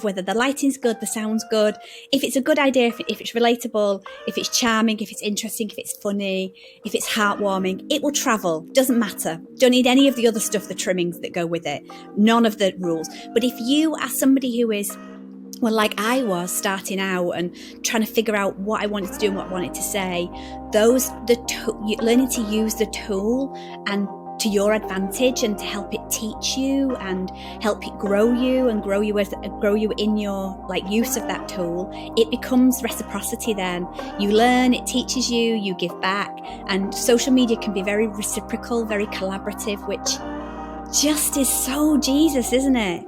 whether the lighting's good, the sound's good, if it's a good idea, if it's relatable, if it's charming, if it's interesting, if it's funny, if it's heartwarming, it will travel. Doesn't matter. Don't need any of the other stuff, the trimmings that go with it. None of the rules. But if you are somebody who is, well, like I was starting out and trying to figure out what I wanted to do and what I wanted to say, learning to use the tool and to your advantage and to help it teach you and help it grow you and grow you in your use of that tool, it becomes reciprocity. Then you learn, it teaches you, you give back, and social media can be very reciprocal, very collaborative, which just is so Jesus, isn't it?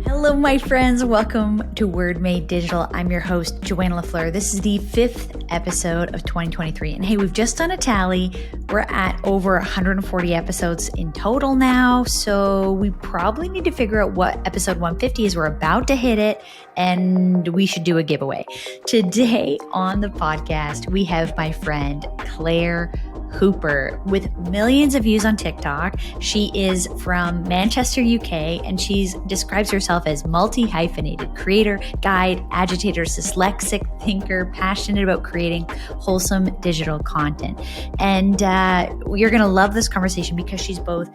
Hello, my friends. Welcome to Word Made Digital. I'm your host, Joanna and Clare. This is the 5th episode of 2023. And hey, we've just done a tally. We're at over 140 episodes in total now. So we probably need to figure out what episode 150 is. We're about to hit it, and we should do a giveaway. Today on the podcast, we have my friend Clare Hooper with millions of views on TikTok. She is from Manchester, UK, and she describes herself as multi-hyphenated creator, guide, agitator, dyslexic thinker, passionate about creating wholesome digital content. And you're going to love this conversation because she's both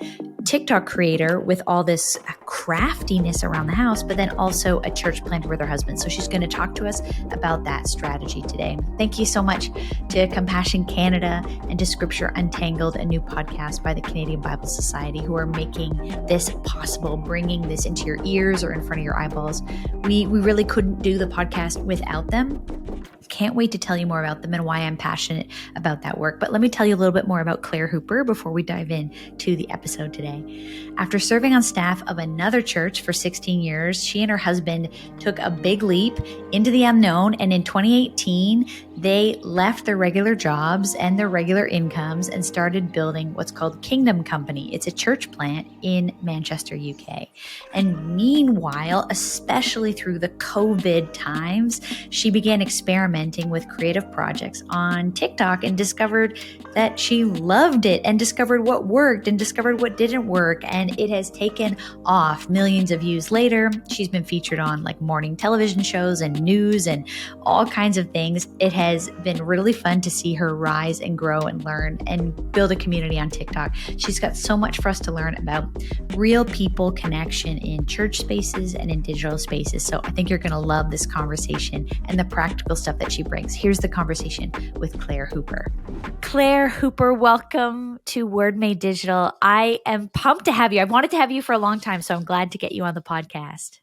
TikTok creator with all this craftiness around the house, but then also a church planter with her husband. So she's going to talk to us about that strategy today. Thank you so much to Compassion Canada and to Scripture Untangled, a new podcast by the Canadian Bible Society, who are making this possible, bringing this into your ears or in front of your eyeballs. We really couldn't do the podcast without them. Can't wait to tell you more about them and why I'm passionate about that work. But let me tell you a little bit more about Clare Hooper before we dive in to the episode today. After serving on staff of another church for 16 years, she and her husband took a big leap into the unknown. And in 2018, they left their regular jobs and their regular incomes and started building what's called Kingdom Company. It's a church plant in Manchester, UK. And meanwhile, especially through the COVID times, she began experimenting with creative projects on TikTok and discovered that she loved it and discovered what worked and discovered what didn't work. And it has taken off. Millions of views later, she's been featured on morning television shows and news and all kinds of things. It has been really fun to see her rise and grow and learn and build a community on TikTok. She's got so much for us to learn about real people connection in church spaces and in digital spaces. So I think you're going to love this conversation and the practical stuff that she brings. Here's the conversation with Clare Hooper. Clare Hooper, welcome to Word Made Digital. I am pumped to have you. I've wanted to have you for a long time, so I'm glad to get you on the podcast.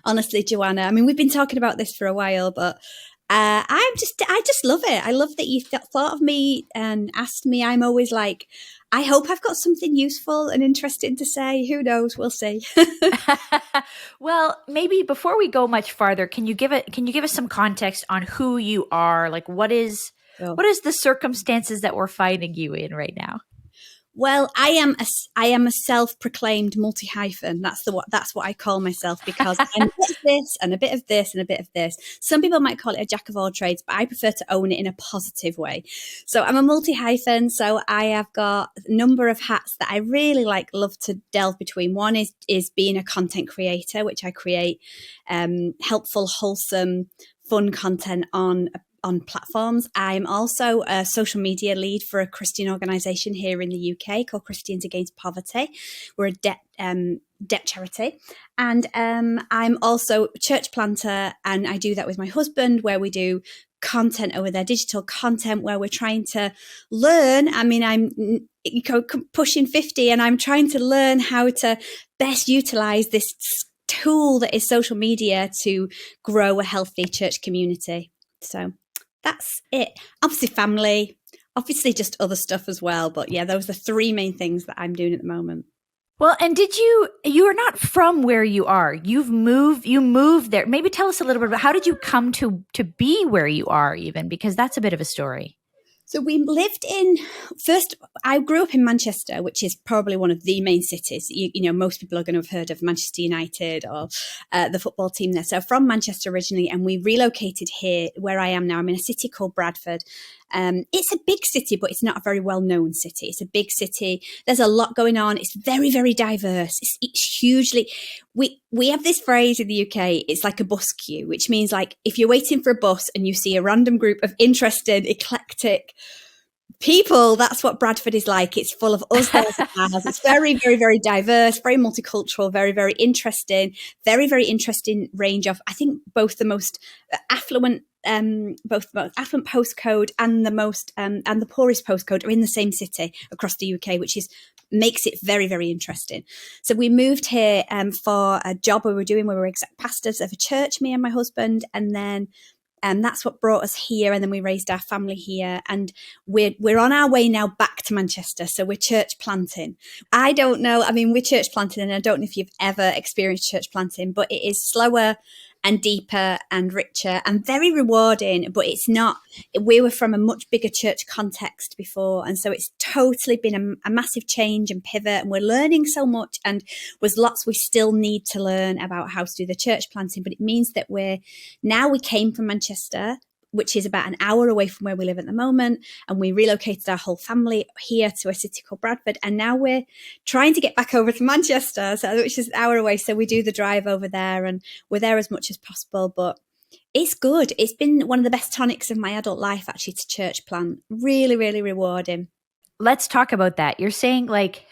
Honestly, Joanna, I mean, we've been talking about this for a while, but I just love it. I love that you thought of me and asked me. I'm always like, I hope I've got something useful and interesting to say. Who knows? We'll see. Well, maybe before we go much farther, can you give us some context on who you are? What is the circumstances that we're finding you in right now? Well, I am a self-proclaimed multi-hyphen. That's what I call myself, because I'm a bit of this and a bit of this and a bit of this. Some people might call it a jack of all trades, but I prefer to own it in a positive way. So I'm a multi-hyphen. So I have got a number of hats that I really love to delve between. One is being a content creator, which I create helpful, wholesome, fun content on platforms. I'm also a social media lead for a Christian organisation here in the UK called Christians Against Poverty. We're a debt charity. And I'm also a church planter, and I do that with my husband, where we do content over there, digital content, where we're trying to learn. I mean, I'm pushing 50 and I'm trying to learn how to best utilise this tool that is social media to grow a healthy church community. So that's it. Obviously family, obviously just other stuff as well. But yeah, those are the three main things that I'm doing at the moment. Well, and you are not from where you are. You moved there. Maybe tell us a little bit about how did you come to be where you are even, because that's a bit of a story. So we lived I grew up in Manchester, which is probably one of the main cities. You know, most people are going to have heard of Manchester United or the football team there. So from Manchester originally, and we relocated here where I am now. I'm in a city called Bradford. It's a big city, but it's not a very well-known city. It's a big city. There's a lot going on. It's very, very diverse. It's hugely. We have this phrase in the UK. It's like a bus queue, which means like if you're waiting for a bus and you see a random group of interested, eclectic people, that's what Bradford is like. It's full of us, theirs, and ours. It's very, very, very diverse, very multicultural, very, very interesting, very, very interesting range of, I think, both the most affluent, both the most affluent postcode and the poorest postcode are in the same city across the UK, which makes it very, very interesting. So we moved here for a job we were exec pastors of a church, me and my husband, and then that's what brought us here. And then we raised our family here, and we're on our way now back to Manchester. So we're church planting. I don't know. I mean, we're church planting, and I don't know if you've ever experienced church planting, but it is slower and deeper and richer and very rewarding. But it's not. We were from a much bigger church context before, and so it's totally been a massive change and pivot. And we're learning so much, and there's lots we still need to learn about how to do the church planting. But it means that we came from Manchester, which is about an hour away from where we live at the moment. And we relocated our whole family here to a city called Bradford. And now we're trying to get back over to Manchester, which is an hour away. So we do the drive over there, and we're there as much as possible. But it's good. It's been one of the best tonics of my adult life, actually, to church plant. Really, really rewarding. Let's talk about that. You're saying like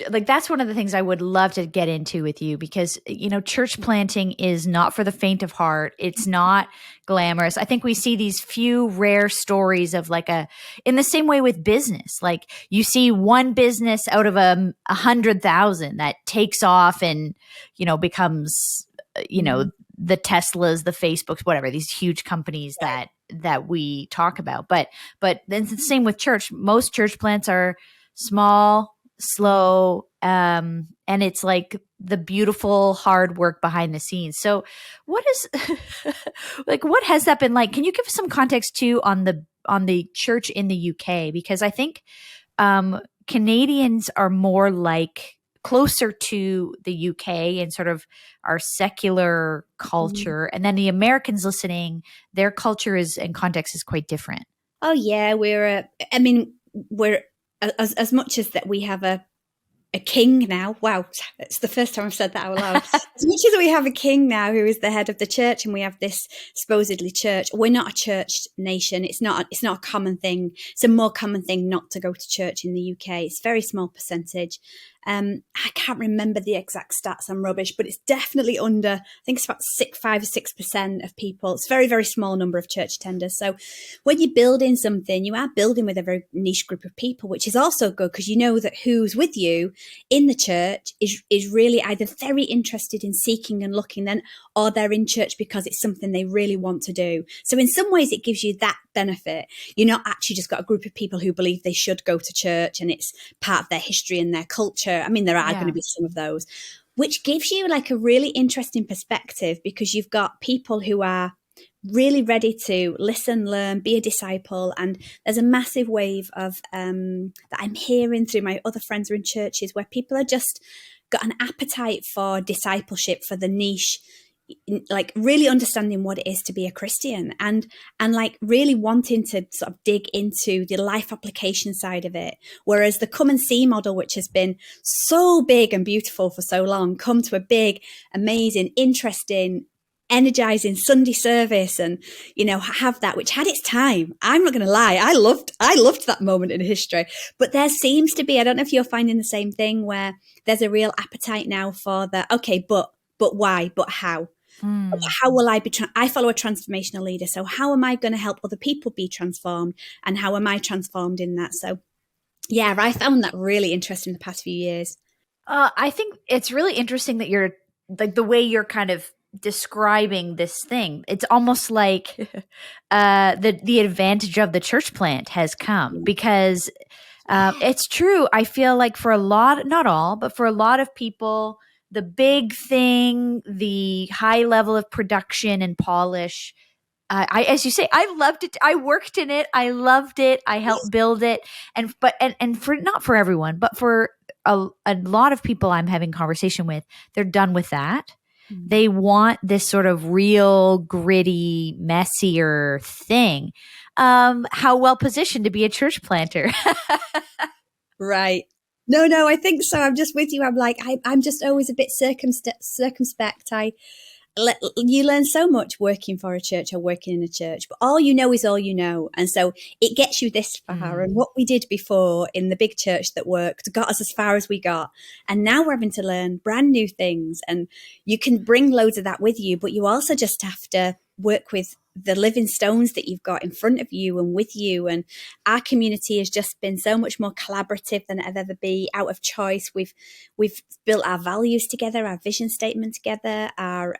that's one of the things I would love to get into with you, because, church planting is not for the faint of heart. It's not glamorous. I think we see these few rare stories of in the same way with business, like you see one business out of 100,000 that takes off and, becomes, the Teslas, the Facebooks, whatever, these huge companies that we talk about. But then it's the same with church. Most church plants are small, slow, and it's like the beautiful hard work behind the scenes. So what is what has that been like? Can you give us some context too on the church in the UK? Because I think Canadians are more closer to the UK and sort of our secular culture. And then the Americans listening, their culture and context is quite different. Oh yeah. We're as much as that we have a king now. Wow. It's the first time I've said that out loud. As much as we have a king now who is the head of the church, and we have this supposedly church, we're not a church nation. It's not a common thing. It's a more common thing not to go to church in the UK. It's a very small percentage. I can't remember the exact stats. I'm rubbish, but it's definitely under, I think it's about 5 or 6% of people. It's a very, very small number of church attenders. So when you're building something, you are building with a very niche group of people, which is also good because you know that who's with you in the church is really either very interested in seeking and looking then, or they're in church because it's something they really want to do. So in some ways it gives you that benefit. You're not actually just got a group of people who believe they should go to church and it's part of their history and their culture. I mean, there are going to be some of those, which gives you a really interesting perspective, because you've got people who are really ready to listen, learn, be a disciple. And there's a massive wave of that I'm hearing through my other friends who are in churches, where people are just got an appetite for discipleship, for the niche, really understanding what it is to be a Christian, and really wanting to sort of dig into the life application side of it. Whereas the come and see model, which has been so big and beautiful for so long, come to a big, amazing, interesting, energizing Sunday service and, have that, which had its time. I'm not going to lie. I loved that moment in history, but there seems to be, I don't know if you're finding the same thing, where there's a real appetite now for the, okay, but why, but how? How will I be? I follow a transformational leader. So how am I going to help other people be transformed? And how am I transformed in that? So yeah, I found that really interesting the past few years. I think it's really interesting that you're the way you're kind of describing this thing. It's almost like the advantage of the church plant has come, because it's true. I feel like for a lot, not all, but for a lot of people, the big thing, the high level of production and polish, as you say, I loved it. I worked in it. I loved it. I helped build it. And for not for everyone, but for a lot of people I'm having conversation with, they're done with that. They want this sort of real, gritty, messier thing. how well positioned to be a church planter. Right. No, I think so. I'm just with you. I'm like, I'm just always a bit circumspect. You learn so much working for a church or working in a church, but all you know is all you know. And so it gets you this far. And what we did before in the big church that worked got us as far as we got. And now we're having to learn brand new things. And you can bring loads of that with you, but you also just have to work with the living stones that you've got in front of you and with you. And our community has just been so much more collaborative than it ever be, out of choice. We've built our values together, our vision statement together, our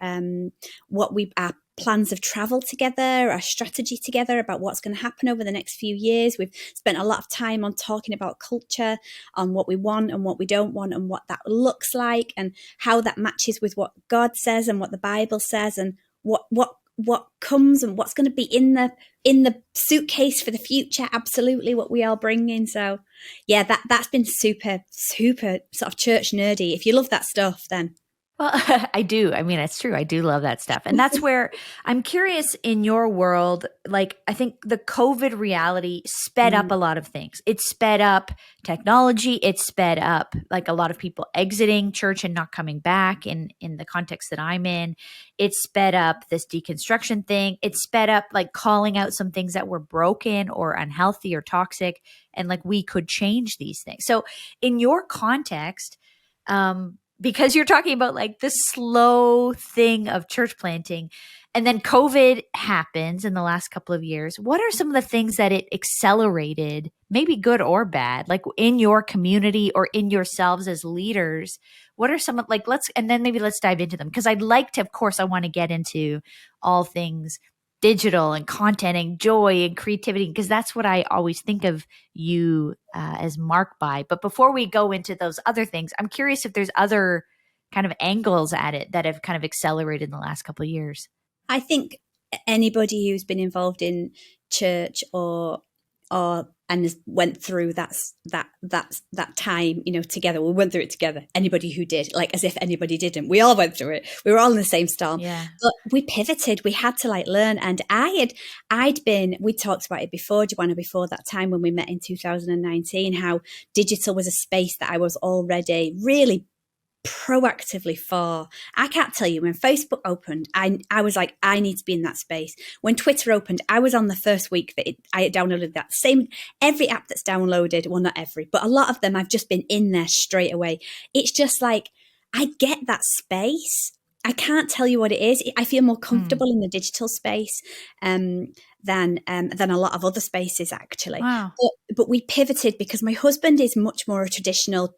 plans of travel together, our strategy together about what's going to happen over the next few years. We've spent a lot of time on talking about culture, on what we want and what we don't want and what that looks like and how that matches with what God says and what the Bible says and what comes and what's going to be in the suitcase for the future. Absolutely what we are bringing. So yeah, that's been super sort of church nerdy. If you love that stuff, then well, I do. I mean, it's true. I do love that stuff. And that's where I'm curious in your world, like I think the COVID reality sped up a lot of things. It sped up technology. It sped up like a lot of people exiting church and not coming back in the context that I'm in. It sped up this deconstruction thing. It sped up like calling out some things that were broken or unhealthy or toxic. And like we could change these things. So in your context, because you're talking about like the slow thing of church planting and then COVID happens in the last couple of years. What are some of the things that it accelerated, maybe good or bad, like in your community or in yourselves as leaders? What are some of like, let's dive into them. Cause I'd like to, of course, I want to get into all things digital and content and joy and creativity, because that's what I always think of you as marked by. But before we go into those other things, I'm curious if there's other kind of angles at it that have kind of accelerated in the last couple of years. I think anybody who's been involved in church or and has went through that time, together. We went through it together. Anybody who did, like as if anybody didn't. We all went through it. We were all in the same storm. Yeah. But we pivoted. We had to learn. And we talked about it before, Joanna, before that time when we met in 2019, how digital was a space that I was already really proactively for. I can't tell you, when Facebook opened, I was like, I need to be in that space. When Twitter opened, I was on the first week that I downloaded that. Same, every app that's downloaded, well, not every, but a lot of them, I've just been in there straight away. It's just like, I get that space. I can't tell you what it is. I feel more comfortable in the digital space than a lot of other spaces, actually. Wow. But we pivoted because my husband is much more a traditional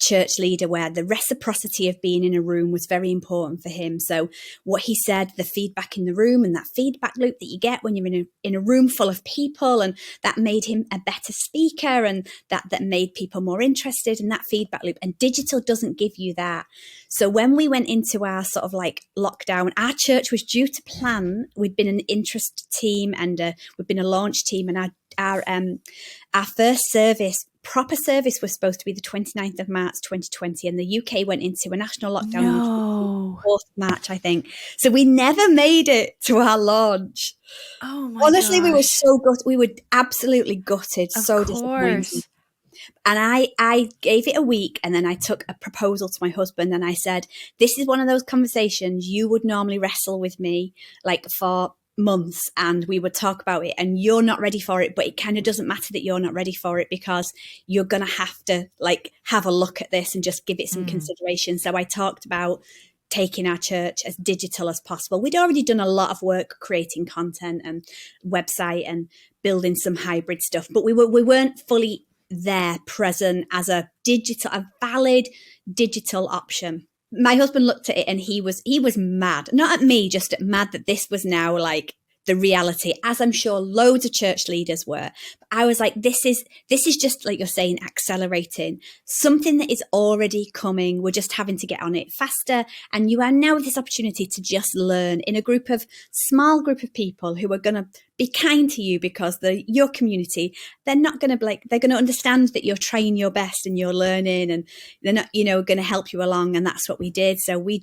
church leader, where the reciprocity of being in a room was very important for him. So what he said, the feedback in the room and that feedback loop that you get when you're in a room full of people, and that made him a better speaker, and that made people more interested in that feedback loop. And digital doesn't give you that. So when we went into our sort of like lockdown, our church was due to plan. We'd been an interest team and we'd been a launch team, and our first proper service was supposed to be the 29th of March 2020, and the UK went into a national lockdown on the 4th of March, I think. So we never made it to our launch. Oh my Honestly, gosh. we were so gutted. We were absolutely gutted, so disappointed. And I gave it a week, and then I took a proposal to my husband, and I said, this is one of those conversations you would normally wrestle with me like for months, and we would talk about it, and you're not ready for it, but it kind of doesn't matter that you're not ready for it, because you're going to have to like have a look at this and just give it some consideration. So I talked about taking our church as digital as possible. We'd already done a lot of work creating content and website and building some hybrid stuff, but we weren't fully there present as a valid digital option. My husband looked at it and he was mad, not at me, just mad that this was now like the reality, as I'm sure loads of church leaders were. But I was like, this is just like you're saying, accelerating something that is already coming. We're just having to get on it faster. And you are now with this opportunity to just learn in a small group of people who are going to be kind to you because your community, they're not going to be like, they're going to understand that you're trying your best and you're learning, and they're not, going to help you along. And that's what we did. So we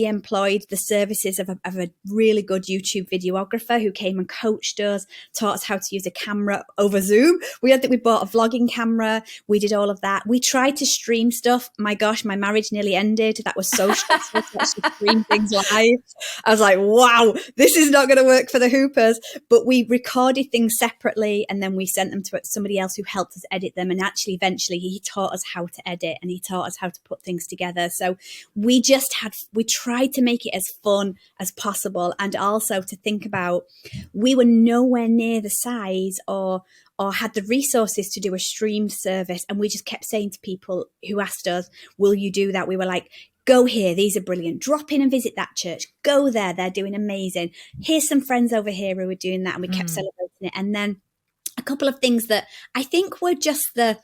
employed the services of a really good YouTube videographer who came and coached us, taught us how to use a camera over Zoom. We bought a vlogging camera. We did all of that. We tried to stream stuff. My gosh, my marriage nearly ended. That was so stressful to actually stream things live. I was like, wow, this is not going to work for the Hoopers. But we recorded things separately, and then we sent them to somebody else who helped us edit them. And actually, eventually, he taught us how to edit, and he taught us how to put things together. So we tried to make it as fun as possible, and also to think about, we were nowhere near the size or had the resources to do a streamed service. And we just kept saying to people who asked us, will you do that? We were like, go here, these are brilliant. Drop in and visit that church. Go there, they're doing amazing. Here's some friends over here who are doing that. And we kept celebrating it. And then a couple of things that I think were just the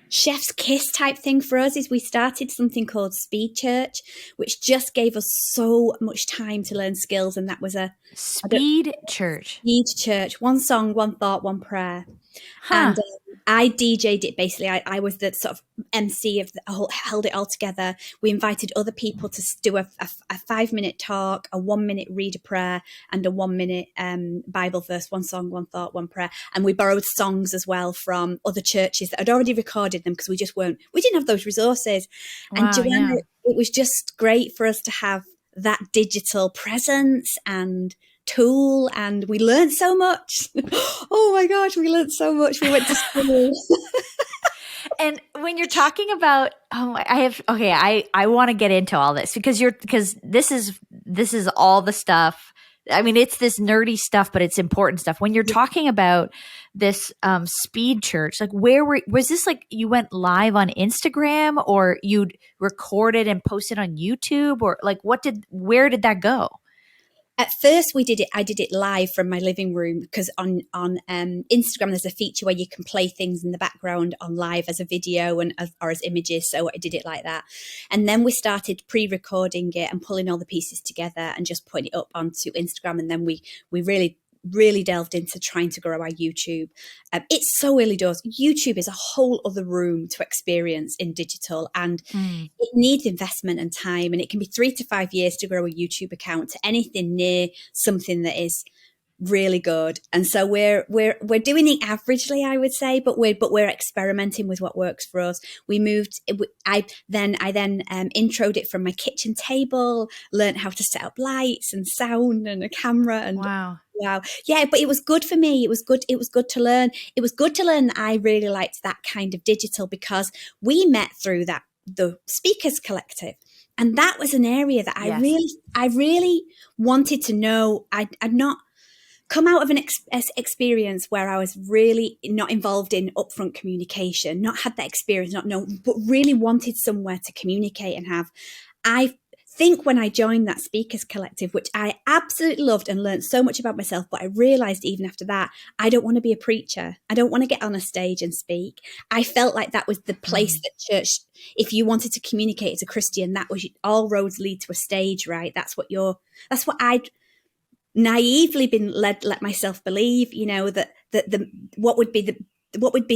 chef's kiss type thing for us is we started something called Speed Church, which just gave us so much time to learn skills. And that was a Speed Church. Speed Church. One song, one thought, one prayer. Huh. And I DJ'd it basically. I was the sort of MC of held it all together. We invited other people to do a 5-minute talk, a 1-minute read a prayer, and a 1-minute Bible verse, one song, one thought, one prayer. And we borrowed songs as well from other churches that had already recorded them because we didn't have those resources. Wow, and Joanna, it was just great for us to have that digital presence and tool, and we learned so much. Oh my gosh, we learned so much. We went to school. And when you're talking about, I want to get into all this because this is all the stuff. I mean, it's this nerdy stuff, but it's important stuff. When you're talking about this Speed Church, like was this like you went live on Instagram, or you'd recorded and posted on YouTube, or like where did that go? At first, I did it live from my living room because on Instagram, there's a feature where you can play things in the background on live as a video or as images. So I did it like that. And then we started pre-recording it and pulling all the pieces together and just putting it up onto Instagram. And then we really delved into trying to grow our YouTube. It's so early doors. YouTube is a whole other room to experience in digital, and it needs investment and time. And it can be 3 to 5 years to grow a YouTube account to anything near something that is really good. And so we're doing it averagely, I would say, but we're experimenting with what works for us. We moved. I then introed it from my kitchen table, learned how to set up lights and sound and a camera. And wow. Yeah, but it was good for me. It was good to learn. It was good to learn that I really liked that kind of digital, because we met through the Speakers Collective. And that was an area that I really wanted to know. I'd not come out of an experience where I was really not involved in upfront communication, not had that experience, not known, but really wanted somewhere to communicate and have. I think when I joined that Speakers Collective, which I absolutely loved and learned so much about myself, but I realized even after that, I don't want to be a preacher. I don't want to get on a stage and speak. I felt like that was the place that church, if you wanted to communicate as a Christian, that was all roads lead to a stage, right? That's what I'd naively been let myself believe, that what would be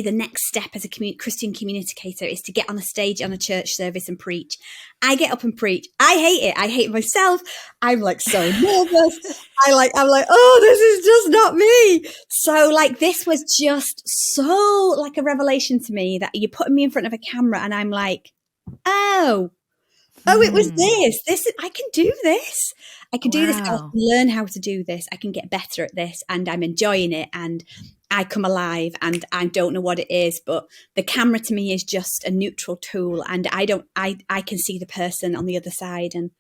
the next step as a Christian communicator is to get on a stage on a church service and preach. I get up and preach. I hate it. I hate myself. I'm like so nervous. I'm like, oh, this is just not me. So like, this was just so like a revelation to me that you're putting me in front of a camera and I'm like, oh, it was this. I can do this. I can do this. I can learn how to do this. I can get better at this, and I'm enjoying it. And I come alive, and I don't know what it is, but the camera to me is just a neutral tool, and I can see the person on the other side. And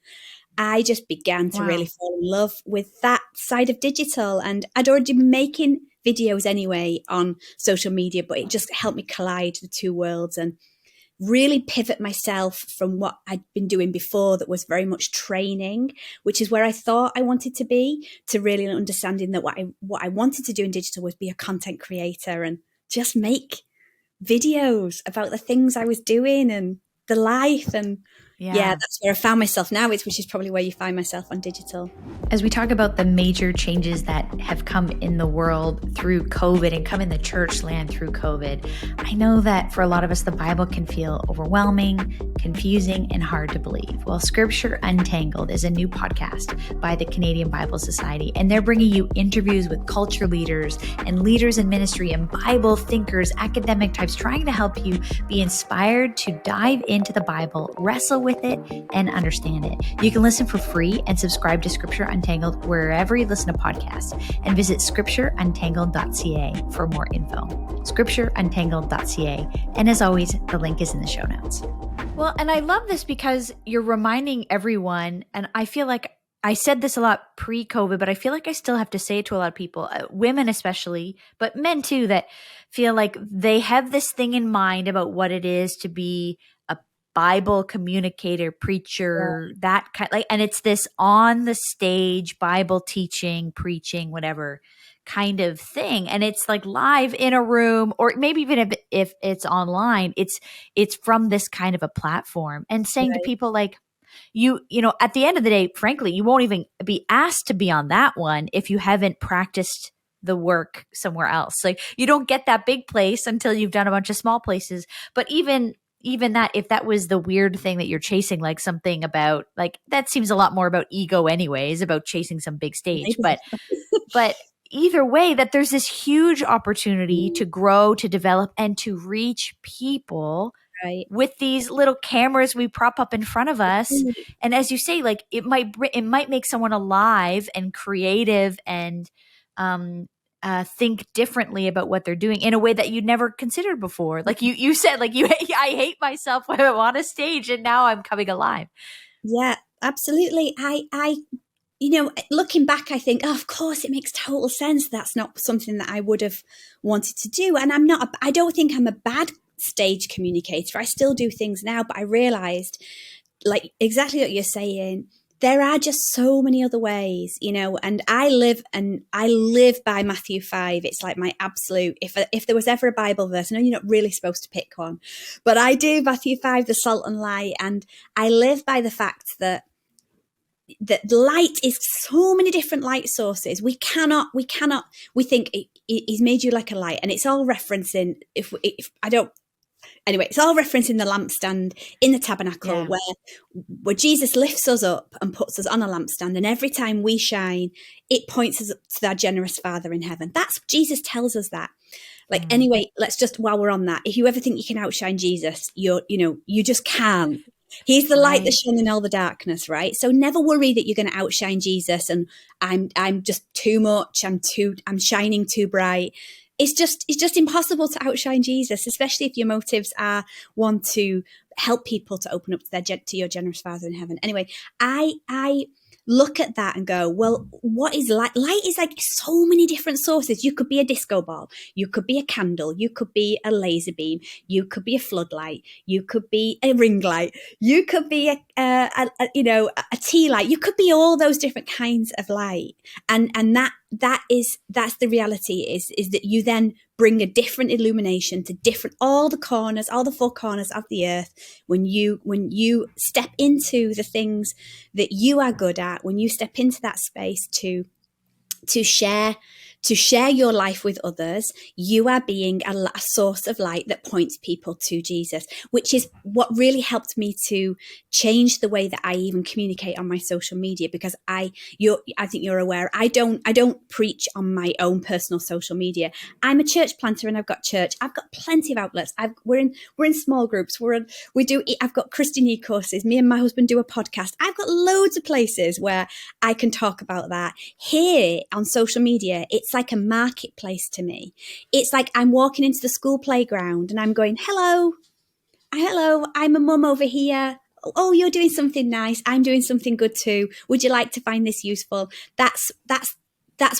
I just began to really fall in love with that side of digital. And I'd already been making videos anyway on social media, but it just helped me collide the two worlds and really pivot myself from what I'd been doing before, that was very much training, which is where I thought I wanted to be, to really understanding that what I wanted to do in digital was be a content creator and just make videos about the things I was doing and the life. And Yeah, that's where I found myself now, which is probably where you find myself on digital. As we talk about the major changes that have come in the world through COVID and come in the church land through COVID, I know that for a lot of us, the Bible can feel overwhelming, confusing, and hard to believe. Well, Scripture Untangled is a new podcast by the Canadian Bible Society, and they're bringing you interviews with culture leaders and leaders in ministry and Bible thinkers, academic types, trying to help you be inspired to dive into the Bible, wrestle with it, and understand it. You can listen for free and subscribe to Scripture Untangled wherever you listen to podcasts, and visit scriptureuntangled.ca for more info. scriptureuntangled.ca. And as always, the link is in the show notes. Well, and I love this because you're reminding everyone, and I feel like I said this a lot pre-COVID, but I feel like I still have to say it to a lot of people, women especially, but men too, that feel like they have this thing in mind about what it is to be a Bible communicator, preacher, that kind, like, and it's this on the stage Bible teaching, preaching, whatever kind of thing, and it's like live in a room, or maybe even if it's online, it's from this kind of a platform, and saying to people like, you know, at the end of the day, frankly, you won't even be asked to be on that one if you haven't practiced the work somewhere else. Like, you don't get that big place until you've done a bunch of small places. But even that, if that was the weird thing that you're chasing, like something about, like, that seems a lot more about ego anyways, about chasing some big stage. But either way, that there's this huge opportunity to grow, to develop, and to reach people with these little cameras we prop up in front of us. And as you say, like, it might make someone alive and creative and think differently about what they're doing in a way that you'd never considered before. Like you said, like, I hate myself when I'm on a stage, and now I'm coming alive. Yeah, absolutely. I you know, looking back, I think, oh, of course, it makes total sense. That's not something that I would have wanted to do. And I don't think I'm a bad stage communicator. I still do things now, but I realized, like, exactly what you're saying, there are just so many other ways, you know, and I live by Matthew 5. It's like my absolute, if there was ever a Bible verse, I know you're not really supposed to pick one, but I do Matthew 5, the salt and light. And I live by the fact that light is so many different light sources. We think he's made you like a light, and it's all referencing, it's all referencing the lampstand in the tabernacle, where Jesus lifts us up and puts us on a lampstand, and every time we shine, it points us up to our generous Father in heaven. That's, Jesus tells us that. Like, anyway, let's just, while we're on that, if you ever think you can outshine Jesus, you just can't. He's the light that's shining in all the darkness, right? So never worry that you're going to outshine Jesus and I'm just too much, I'm shining too bright. It's just impossible to outshine Jesus, especially if your motives are one to help people to open up to your generous Father in heaven. Anyway, I look at that and go, well, what is light? Light is like so many different sources. You could be a disco ball. You could be a candle. You could be a laser beam. You could be a floodlight. You could be a ring light. You could be a tea light. You could be all those different kinds of light. And that's the reality is that you then bring a different illumination to all the four corners of the earth. When you step into the things that you are good at, when you step into that space to share your life with others, you are being a source of light that points people to Jesus, which is what really helped me to change the way that I even communicate on my social media. Because I think you're aware, I don't preach on my own personal social media. I'm a church planter and I've got church. I've got plenty of outlets. We're in small groups. I've got Christian e-courses. Me and my husband do a podcast. I've got loads of places where I can talk about that. Here on social media, it's like a marketplace to me. It's like I'm walking into the school playground and I'm going, hello, I'm a mum over here. Oh, you're doing something nice. I'm doing something good too. Would you like to find this useful? That's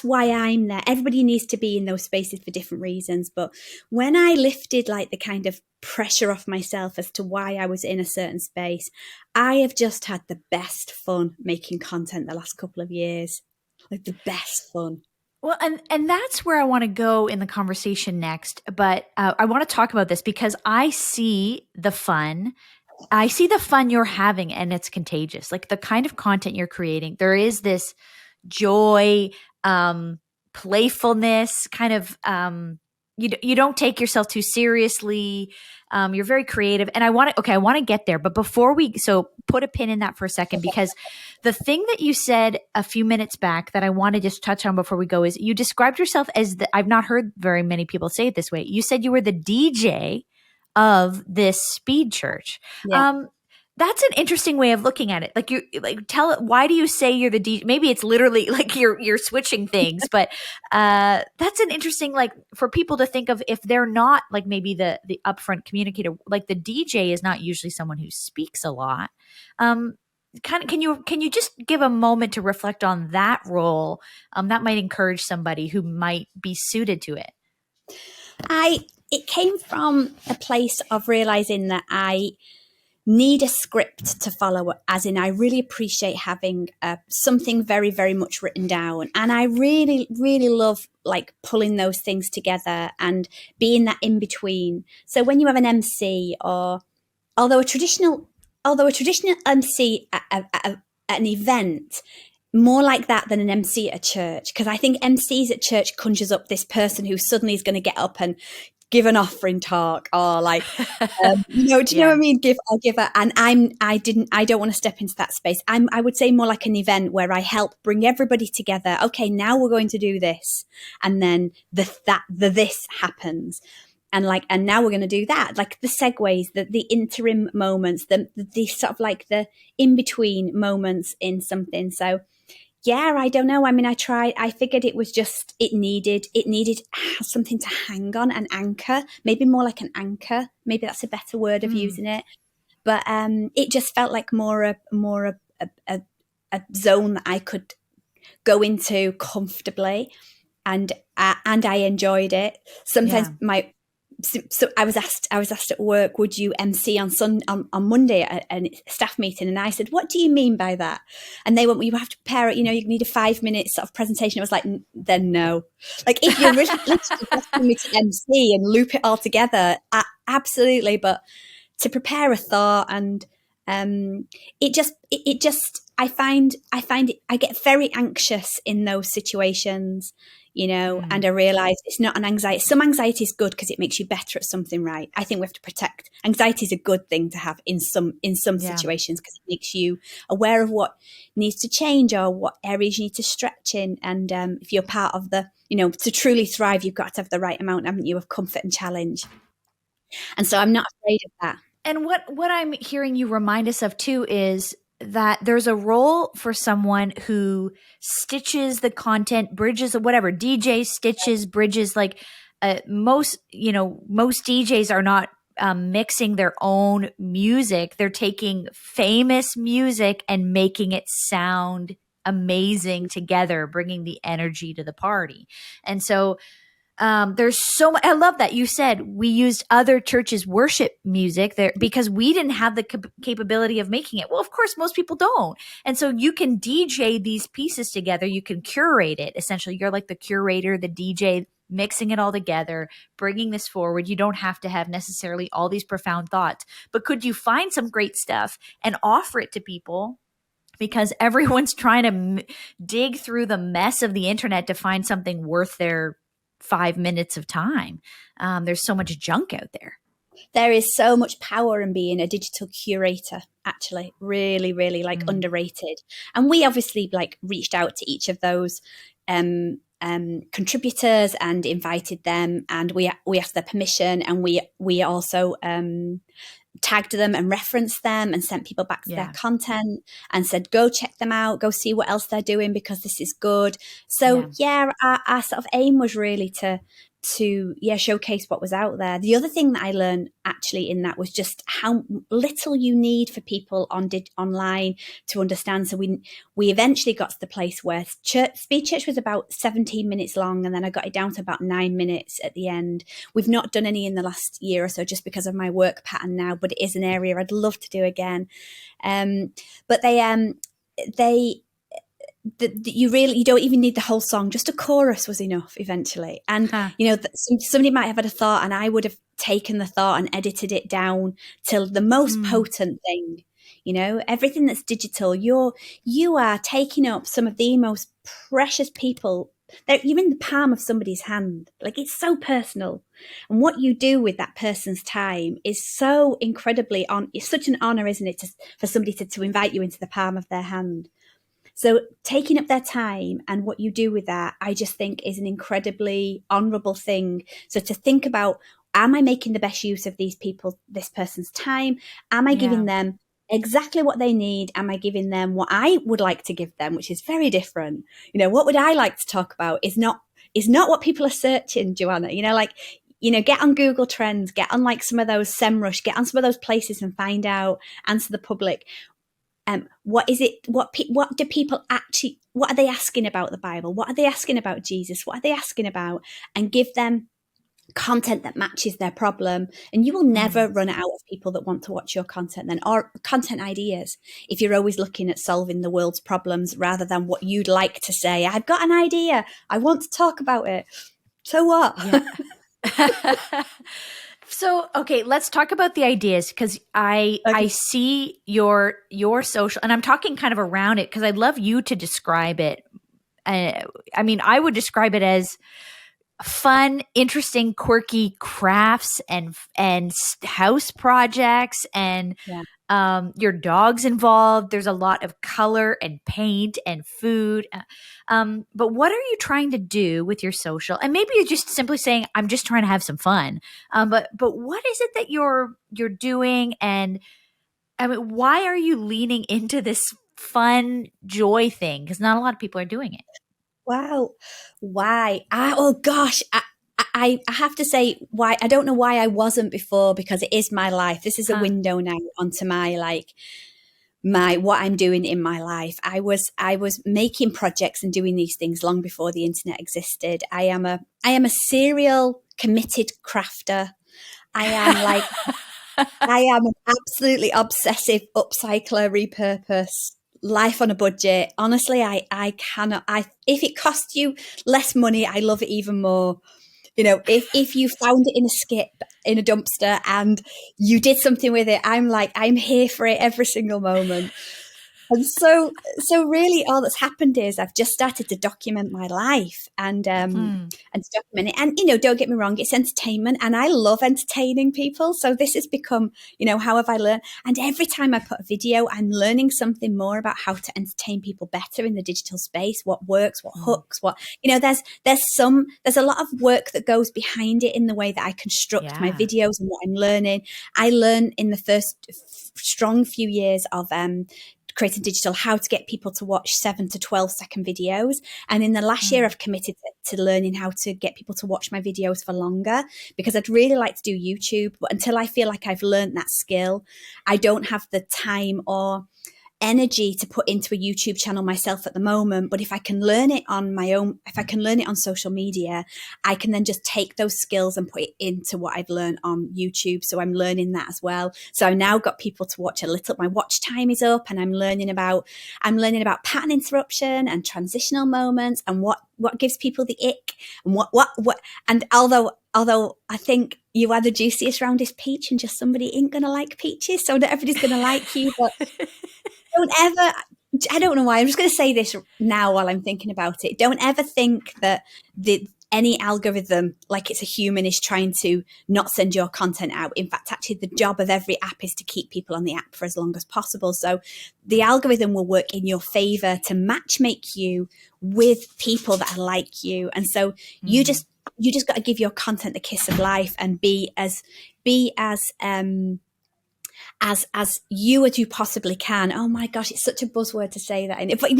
why I'm there. Everybody needs to be in those spaces for different reasons. But when I lifted like the kind of pressure off myself as to why I was in a certain space, I have just had the best fun making content the last couple of years. Like the best fun. Well, and that's where I want to go in the conversation next. But I want to talk about this because I see the fun I see the fun you're having, and it's contagious. Like the kind of content you're creating, there is this joy, playfulness, kind of you don't take yourself too seriously. You're very creative, and I want to get there, but before so put a pin in that for a second, because the thing that you said a few minutes back that I want to just touch on before we go is you described yourself as I've not heard very many people say it this way. You said you were the DJ of this speed church. Yeah. That's an interesting way of looking at it. Like tell it, why do you say you're the DJ? Maybe it's literally like you're switching things, but that's an interesting, like, for people to think of, if they're not like maybe the upfront communicator, like the DJ is not usually someone who speaks a lot. Can you just give a moment to reflect on that role? That might encourage somebody who might be suited to it. It came from a place of realizing that I need a script to follow, as in I really appreciate having something very, very much written down. And I really, really love like pulling those things together and being that in between. So when you have an MC, or although a traditional MC at an event, more like that than an MC at a church, because I think MCs at church conjures up this person who suddenly is going to get up and give an offering talk, or like, do you know what I mean? I'll give it. And I don't want to step into that space. I would say more like an event where I help bring everybody together. Okay, now we're going to do this. And then this happens. And now we're going to do that. Like the segues, the interim moments, the sort of like the in-between moments in something. So yeah, I don't know. I mean, I figured it was just, it needed something to hang on, an anchor, maybe more like an anchor. Maybe that's a better word of using it. But it just felt like more a zone that I could go into comfortably, and I enjoyed it. Sometimes so I was asked at work, would you MC on Monday at a staff meeting? And I said, what do you mean by that? And they went, well, you have to prepare it, you need a 5-minute sort of presentation. I was like, then no. Like if you're really asking me to MC and loop it all together, absolutely. But to prepare a thought, and it just I find it, I get very anxious in those situations. And I realize it's not an anxiety. Some anxiety is good because it makes you better at something, right? I think we have to protect. Anxiety is a good thing to have in some situations, because it makes you aware of what needs to change or what areas you need to stretch in. And if you're part of to truly thrive, you've got to have the right amount, haven't you, of comfort and challenge. And so I'm not afraid of that. And what I'm hearing you remind us of too is that there's a role for someone who stitches the content, bridges, or whatever, DJ stitches, bridges, like most DJs are not mixing their own music. They're taking famous music and making it sound amazing together, bringing the energy to the party. And so there's so much. I love that you said we used other churches' worship music there because we didn't have the capability of making it. Well, of course, most people don't. And so you can DJ these pieces together. You can curate it. Essentially, you're like the curator, the DJ, mixing it all together, bringing this forward. You don't have to have necessarily all these profound thoughts, but could you find some great stuff and offer it to people? Because everyone's trying to dig through the mess of the internet to find something worth their 5 minutes of time. There's so much junk out there. There is so much power in being a digital curator, actually. Really, really underrated. And we obviously reached out to each of those contributors and invited them, and we asked their permission, and we also tagged them and referenced them and sent people back to their content and said, go check them out, go see what else they're doing, because this is good. So our sort of aim was really to showcase what was out there. The other thing that I learned actually in that was just how little you need for people online to understand. So we eventually got to the place where Speed Church was about 17 minutes long, and then I got it down to about 9 minutes at the end. We've not done any in the last year or so just because of my work pattern now, but it is an area I'd love to do again. But you don't even need the whole song. Just a chorus was enough eventually. And, somebody might have had a thought and I would have taken the thought and edited it down till the most potent thing. Everything that's digital, you are taking up some of the most precious people. You're in the palm of somebody's hand. Like, it's so personal. And what you do with that person's time is so incredibly it's such an honor, isn't it, for somebody to invite you into the palm of their hand. So taking up their time and what you do with that, I just think is an incredibly honorable thing. So to think about, am I making the best use of this person's time? Am I giving them exactly what they need? Am I giving them what I would like to give them, which is very different? What would I like to talk about is not what people are searching, Joanna. Get on Google Trends, get on like some of those SEMrush, get on some of those places and find out, answer the public. What is it? What do people actually? What are they asking about the Bible? What are they asking about Jesus? What are they asking about? And give them content that matches their problem. And you will never run out of people that want to watch your content then, or content ideas, if you're always looking at solving the world's problems rather than what you'd like to say. I've got an idea, I want to talk about it. So what? Yeah. So, okay, let's talk about the ideas, because I see your social, and I'm talking kind of around it because I'd love you to describe it. I would describe it as fun, interesting, quirky crafts and house projects, and your dog's involved. There's a lot of color and paint and food. But what are you trying to do with your social? And maybe you're just simply saying, I'm just trying to have some fun. But what is it that you're doing? And why are you leaning into this fun joy thing? Because not a lot of people are doing it. Wow. Why? Oh gosh. I have to say why. I don't know why I wasn't before, because it is my life. This is a window now onto what I'm doing in my life. I was making projects and doing these things long before the internet existed. I am a serial committed crafter. I am an absolutely obsessive upcycler, repurpose, life on a budget. Honestly, I cannot. If it costs you less money, I love it even more. If you found it in a skip in a dumpster and you did something with it, I'm here for it every single moment. And so really all that's happened is I've just started to document my life and to document it. And, don't get me wrong, it's entertainment and I love entertaining people. So this has become, how have I learned? And every time I put a video, I'm learning something more about how to entertain people better in the digital space, what works, what hooks, there's a lot of work that goes behind it in the way that I construct my videos and what I'm learning. I learned in the first strong few years of, creating digital, how to get people to watch 7 to 12 second videos. And in the last year, I've committed to learning how to get people to watch my videos for longer, because I'd really like to do YouTube. But until I feel like I've learned that skill, I don't have the time or energy to put into a YouTube channel myself at the moment. But if I can learn it on my own, if I can learn it on social media, I can then just take those skills and put it into what I've learned on YouTube. So I'm learning that as well. So I've now got people to watch a little, my watch time is up, and I'm learning about pattern interruption and transitional moments and what gives people the ick and what, and although I think you are the juiciest, roundest peach and just somebody ain't going to like peaches. So not everybody's going to like you, but I don't know why. I'm just going to say this now while I'm thinking about it. Don't ever think that any algorithm, like it's a human, is trying to not send your content out. In fact, actually, the job of every app is to keep people on the app for as long as possible. So the algorithm will work in your favor to matchmake you with people that are like you. And so you just got to give your content the kiss of life and be as you as you possibly can. Oh my gosh, it's such a buzzword to say that. But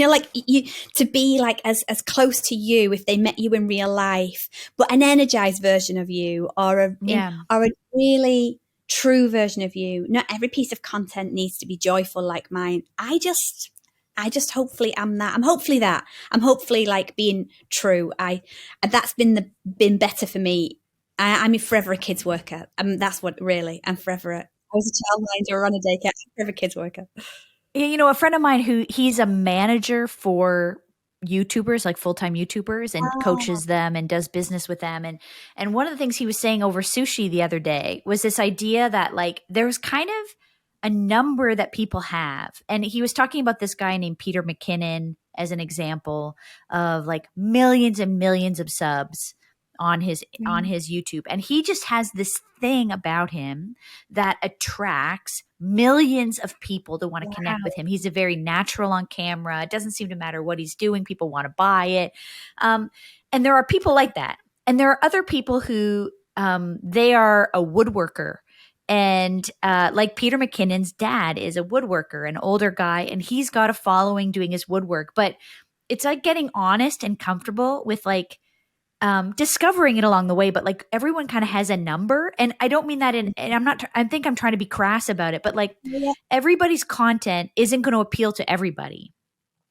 to be like as close to you if they met you in real life, but an energized version of you, or a really true version of you. Not every piece of content needs to be joyful like mine. I just hopefully am that. I'm hopefully like being true. That's been better for me. I'm forever a kids worker. That's what really. I'm forever I was a childminder or on a daycare. I'm forever kids worker. A friend of mine he's a manager for YouTubers, like full-time YouTubers, and Oh, coaches them and does business with them. And one of the things he was saying over sushi the other day was this idea that like there's kind of a number that people have. And he was talking about this guy named Peter McKinnon as an example of like millions and millions of subs on his YouTube. And he just has this thing about him that attracts millions of people to want to connect wow. with him. He's a very natural on camera. It doesn't seem to matter what he's doing. People want to buy it. And there are people like that. And there are other people who they are a woodworker. And like Peter McKinnon's dad is a woodworker, an older guy, and he's got a following doing his woodwork. But it's like getting honest and comfortable with like discovering it along the way, but like everyone kind of has a number. And I don't mean that and I think I'm trying to be crass about it, but like Yeah, everybody's content isn't going to appeal to everybody,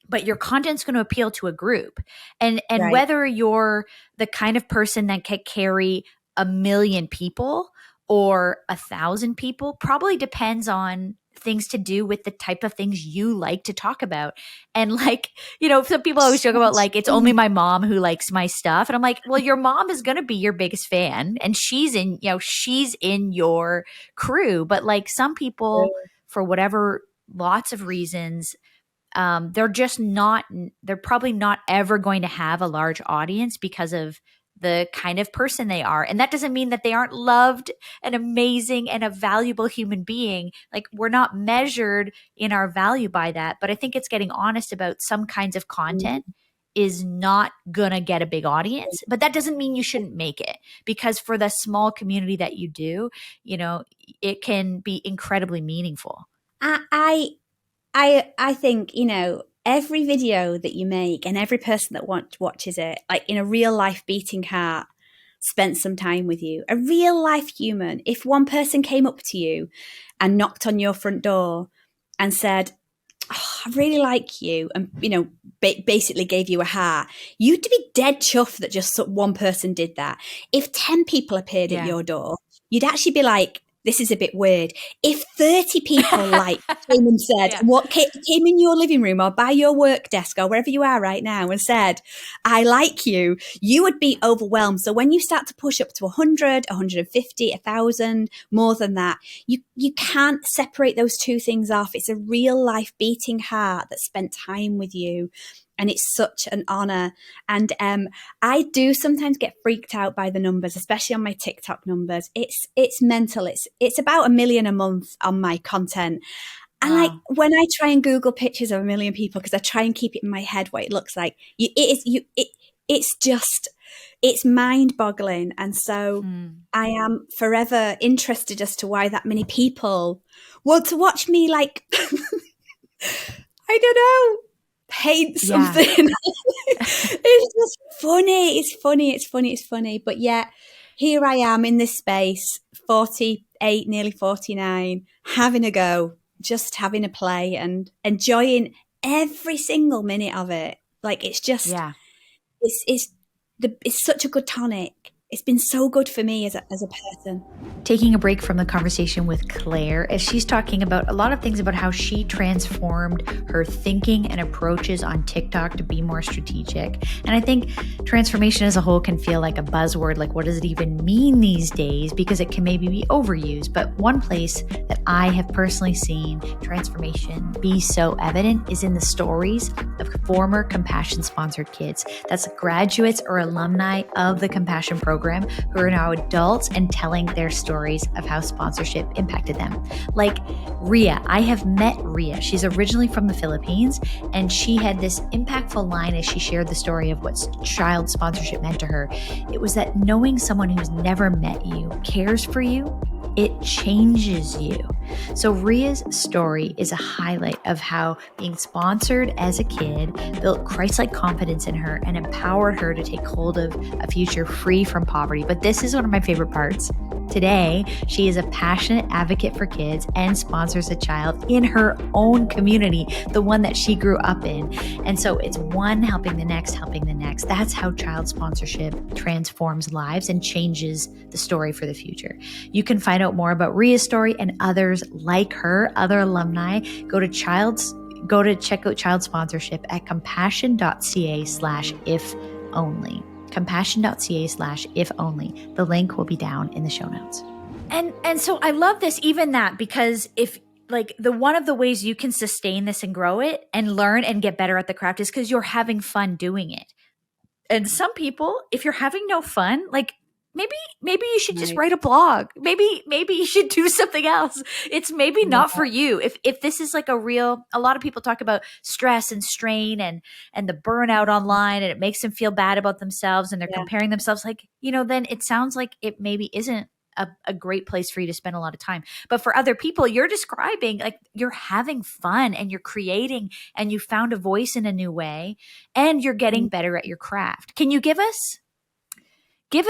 but your content's going to appeal to a group. And right. whether you're the kind of person that can carry 1,000,000 people or 1,000 people probably depends on things to do with the type of things you like to talk about. And like, some people always joke So about like, it's only true. my mom who likes my stuff. And I'm like, well, your mom is going to be your biggest fan and she's in your crew. But like some people, for whatever lots of reasons, they're probably not ever going to have a large audience because of the kind of person they are. And that doesn't mean that they aren't loved and amazing and a valuable human being. Like we're not measured in our value by that. But I think it's getting honest about some kinds of content is not gonna get a big audience, but that doesn't mean you shouldn't make it, because for the small community that you do, it can be incredibly meaningful. I I think, every video that you make and every person that watches it, like in a real life beating heart, spent some time with you. A real life human. If one person came up to you and knocked on your front door and said, "Oh, I really like you," and basically gave you a heart, you'd be dead chuffed that just one person did that. If 10 people appeared at Yeah. your door, you'd actually be like, this is a bit weird. If 30 people came and said, Yeah. what came in your living room or by your work desk or wherever you are right now and said, I like you, you would be overwhelmed. So when you start to push up to 100, 150, 1,000, more than that, you can't separate those two things off. It's a real life beating heart that spent time with you. And it's such an honor. And I do sometimes get freaked out by the numbers, especially on my TikTok numbers. It's mental. It's about 1 million a month on my content. And like Wow. when I try and Google pictures of 1 million people, because I try and keep it in my head what it looks like, it's mind boggling. And so I am forever interested as to why that many people want to watch me, like, I don't know, paint something. It's just funny. It's funny. But yet here I am in this space, 48, nearly 49, having a go, just having a play and enjoying every single minute of it. Like it's just, it's such a good tonic. It's been so good for me as a person. Taking a break from the conversation with Claire as she's talking about a lot of things about how she transformed her thinking and approaches on TikTok to be more strategic. And I think transformation as a whole can feel like a buzzword, like what does it even mean these days? Because it can maybe be overused. But one place that I have personally seen transformation be so evident is in the stories of former Compassion sponsored kids. That's graduates or alumni of the Compassion program who are now adults and telling their stories of how sponsorship impacted them. Like Ria, I have met Ria. She's originally from the Philippines, and she had this impactful line as she shared the story of what child sponsorship meant to her. It was that knowing someone who's never met you cares for you, it changes you. So Ria's story is a highlight of how being sponsored as a kid built Christ-like confidence in her and empowered her to take hold of a future free from poverty. But this is one of my favorite parts. Today, she is a passionate advocate for kids and sponsors a child in her own community, the one that she grew up in. And so it's one helping the next, helping the next. That's how child sponsorship transforms lives and changes the story for the future. You can find out more about Ria's story and others like her, other alumni. Go to go to check out child sponsorship at compassion.ca/if only. Compassion.ca/if only. The link will be down in the show notes. And so I love this, even that, because if like one of the ways you can sustain this and grow it and learn and get better at the craft is because you're having fun doing it. And some people, if you're having no fun, like maybe you should just write a blog. Maybe you should do something else. It's maybe not for you. If this is like a lot of people talk about stress and strain and the burnout online, and it makes them feel bad about themselves, and they're comparing themselves, like, then it sounds like it maybe isn't a great place for you to spend a lot of time. But for other people, you're describing like you're having fun and you're creating and you found a voice in a new way and you're getting better at your craft. Can you give us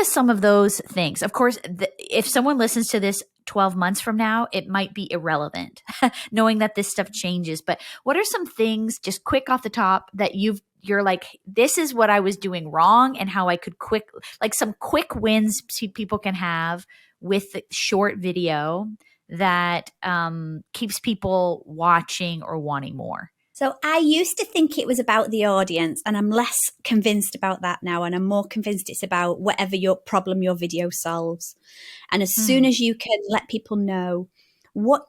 some of those things? Of course, if someone listens to this 12 months from now, it might be irrelevant knowing that this stuff changes. But what are some things, just quick off the top, that you're like, this is what I was doing wrong and how I could some quick wins people can have with the short video that keeps people watching or wanting more? So I used to think it was about the audience, and I'm less convinced about that now. And I'm more convinced it's about whatever your problem your video solves. And as soon as you can let people know what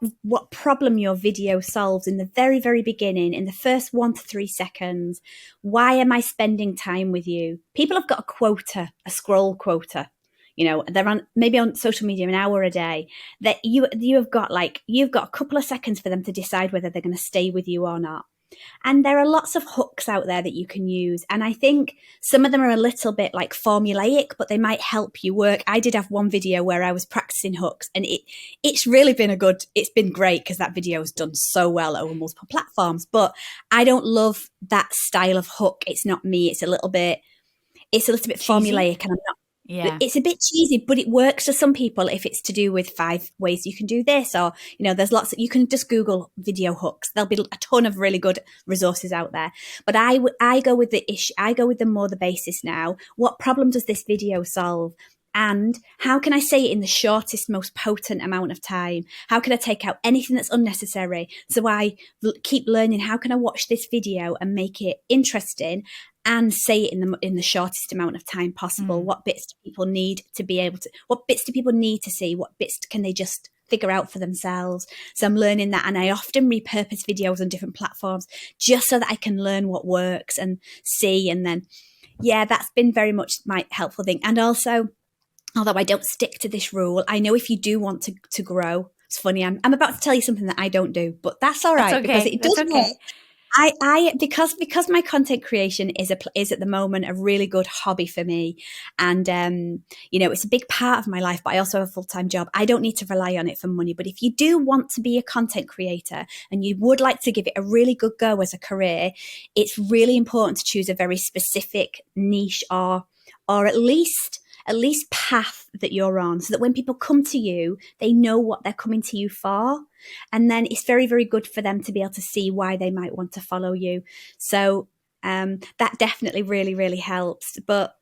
problem your video solves in the very, very beginning, in the first 1 to 3 seconds, why am I spending time with you? People have got a quota, a scroll quota. They're maybe on social media an hour a day, that you've got a couple of seconds for them to decide whether they're going to stay with you or not. And there are lots of hooks out there that you can use. And I think some of them are a little bit like formulaic, but they might help you work. I did have one video where I was practicing hooks, and it's really been it's been great because that video has done so well over multiple platforms. But I don't love that style of hook. It's not me. It's a little bit formulaic, and I'm not. Yeah. It's a bit cheesy, but it works for some people if it's to do with 5 ways you can do this, or, there's lots you can just Google video hooks. There'll be a ton of really good resources out there. But I go with the issue. I go with the basis now. What problem does this video solve? And how can I say it in the shortest, most potent amount of time? How can I take out anything that's unnecessary? So I keep learning, how can I watch this video and make it interesting and say it in the shortest amount of time possible? What bits do people need to be able to, what bits do people need to see? What bits can they just figure out for themselves? So I'm learning that, and I often repurpose videos on different platforms just so that I can learn what works and see. And then, that's been very much my helpful thing. And also, although I don't stick to this rule, I know if you do want to grow, it's funny, I'm about to tell you something that I don't do, but that's all right. Because it does work. Because my content creation is at the moment a really good hobby for me, and it's a big part of my life, but I also have a full-time job. I don't need to rely on it for money. But if you do want to be a content creator and you would like to give it a really good go as a career, it's really important to choose a very specific niche or at least path that you're on, so that when people come to you, they know what they're coming to you for. And then it's very, very good for them to be able to see why they might want to follow you. So that definitely really, really helps. But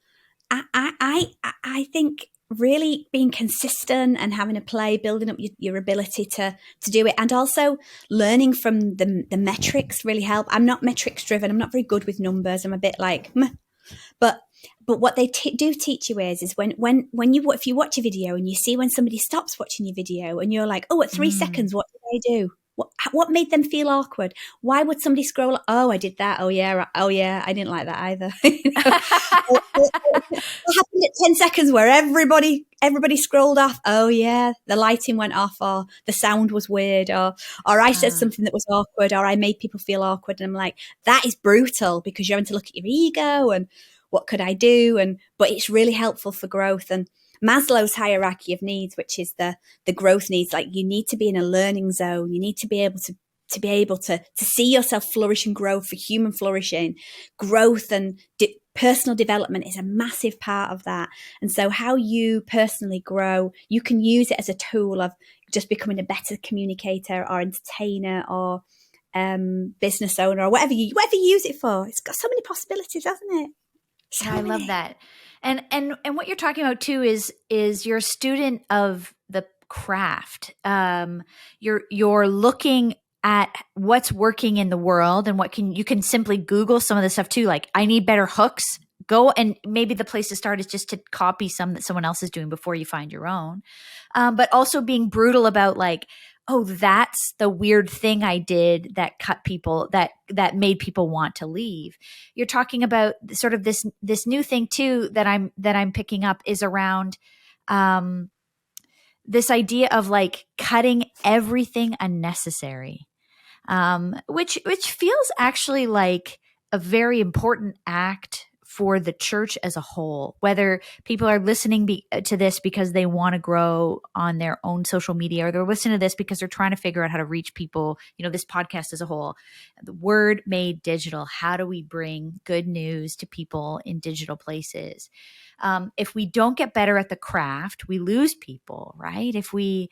I think really being consistent and having a play, building up your ability to do it, and also learning from the metrics really help. I'm not metrics driven. I'm not very good with numbers. I'm a bit like, meh. But what they do teach you is if you watch a video and you see when somebody stops watching your video and you're like, at 3 seconds, what did I do? What made them feel awkward? Why would somebody scroll? Oh, I did that. Oh yeah, I didn't like that either. What happened at 10 seconds where everybody scrolled off? Oh yeah, the lighting went off, or the sound was weird, or I said something that was awkward, or I made people feel awkward. And I'm like, that is brutal, because you're having to look at your ego and what could I do? But it's really helpful for growth. And Maslow's hierarchy of needs, which is the growth needs, like you need to be in a learning zone. You need to be able to see yourself flourish and grow for human flourishing. Growth and personal development is a massive part of that. And so how you personally grow, you can use it as a tool of just becoming a better communicator or entertainer or business owner, or whatever you use it for. It's got so many possibilities, hasn't it? So I love that. And what you're talking about too is you're a student of the craft. You're looking at what's working in the world and you can simply Google some of the stuff too. Like, I need better hooks. Go, and maybe the place to start is just to copy some that someone else is doing before you find your own. But also being brutal about like, oh, that's the weird thing I did that cut people, that made people want to leave. You're talking about sort of this new thing too that I'm picking up is around this idea of like cutting everything unnecessary, which feels actually like a very important act for the church as a whole. Whether people are listening to this because they want to grow on their own social media, or they're listening to this because they're trying to figure out how to reach people, this podcast as a whole. The Word Made Digital. How do we bring good news to people in digital places? If we don't get better at the craft, we lose people, right? If we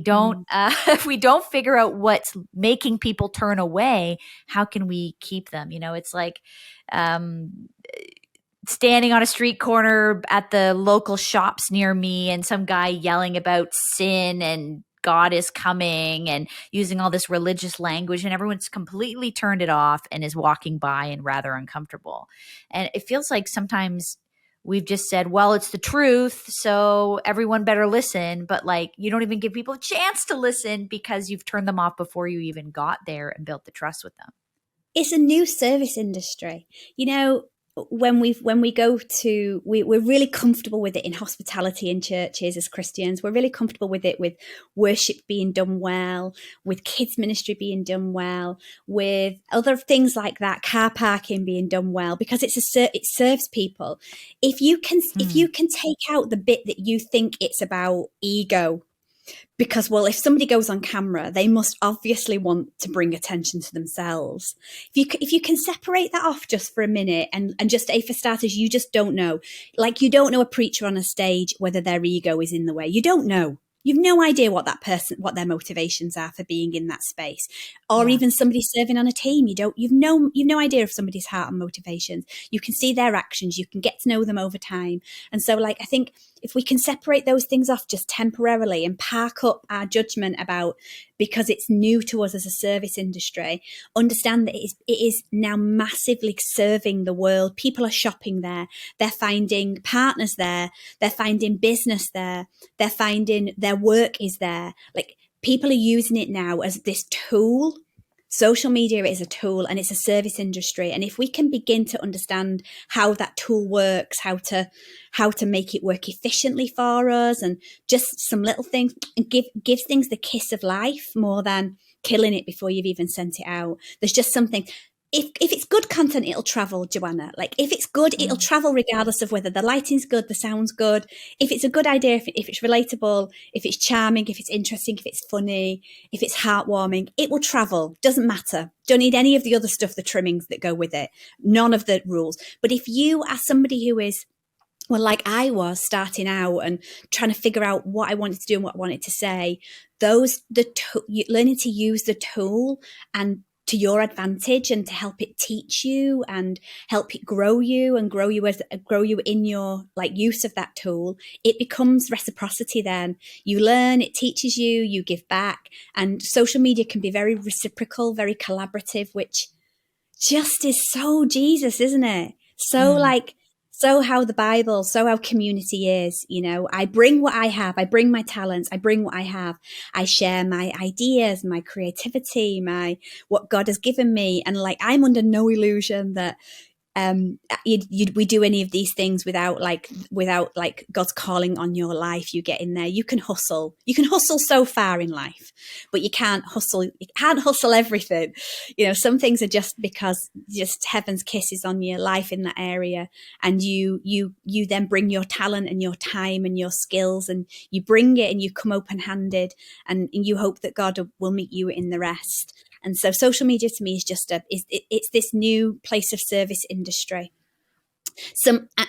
don't if we don't figure out what's making people turn away, how can we keep them? It's like standing on a street corner at the local shops near me and some guy yelling about sin and God is coming and using all this religious language, and everyone's completely turned it off and is walking by and rather uncomfortable. And it feels like sometimes we've just said, well, it's the truth, so everyone better listen. But like, you don't even give people a chance to listen because you've turned them off before you even got there and built the trust with them. It's a new service industry. When we go to, we're really comfortable with it in hospitality in churches as Christians. We're really comfortable with it, with worship being done well, with kids ministry being done well, with other things like that, car parking being done well, because it serves people. If you can take out the bit that you think it's about ego, because, well, if somebody goes on camera, they must obviously want to bring attention to themselves. If you can separate that off just for a minute, and just, for starters, you just don't know. Like, you don't know a preacher on a stage whether their ego is in the way. You don't know. You've no idea what what their motivations are for being in that space, or even somebody serving on a team. You've no idea of somebody's heart and motivations. You can see their actions. You can get to know them over time. And so, like, I think if we can separate those things off just temporarily and park up our judgment about, because it's new to us as a service industry, understand that it is now massively serving the world. People are shopping there. They're finding partners there. They're finding business there. They're finding their work is there. Like, people are using it now as this tool. Social media is a tool, and it's a service industry. And if we can begin to understand how that tool works, how to make it work efficiently for us, and just some little things, and give things the kiss of life more than killing it before you've even sent it out. There's just something. If it's good content, it'll travel, Joanna. Like, if it's good, it'll travel regardless of whether the lighting's good, the sound's good. If it's a good idea, if it's relatable, if it's charming, if it's interesting, if it's funny, if it's heartwarming, it will travel. Doesn't matter. Don't need any of the other stuff, the trimmings that go with it. None of the rules. But if you are somebody who is, well, like I was starting out and trying to figure out what I wanted to do and what I wanted to say, learning to use the tool and to your advantage, and to help it teach you and help it grow you and grow you in your use of that tool, it becomes reciprocity. Then you learn, it teaches you, you give back, and social media can be very reciprocal, very collaborative, which just is so Jesus, isn't it? So how the Bible, so how community is. I bring what I have, I bring my talents, I bring what I have, I share my ideas, my creativity, what God has given me, and I'm under no illusion that we do any of these things without God's calling on your life. You get in there, you can hustle so far in life, but you can't hustle everything. Some things are just because just heaven's kisses on your life in that area, and you then bring your talent and your time and your skills, and you bring it, and you come open-handed, and you hope that God will meet you in the rest. And so social media to me is just it's this new place of service industry.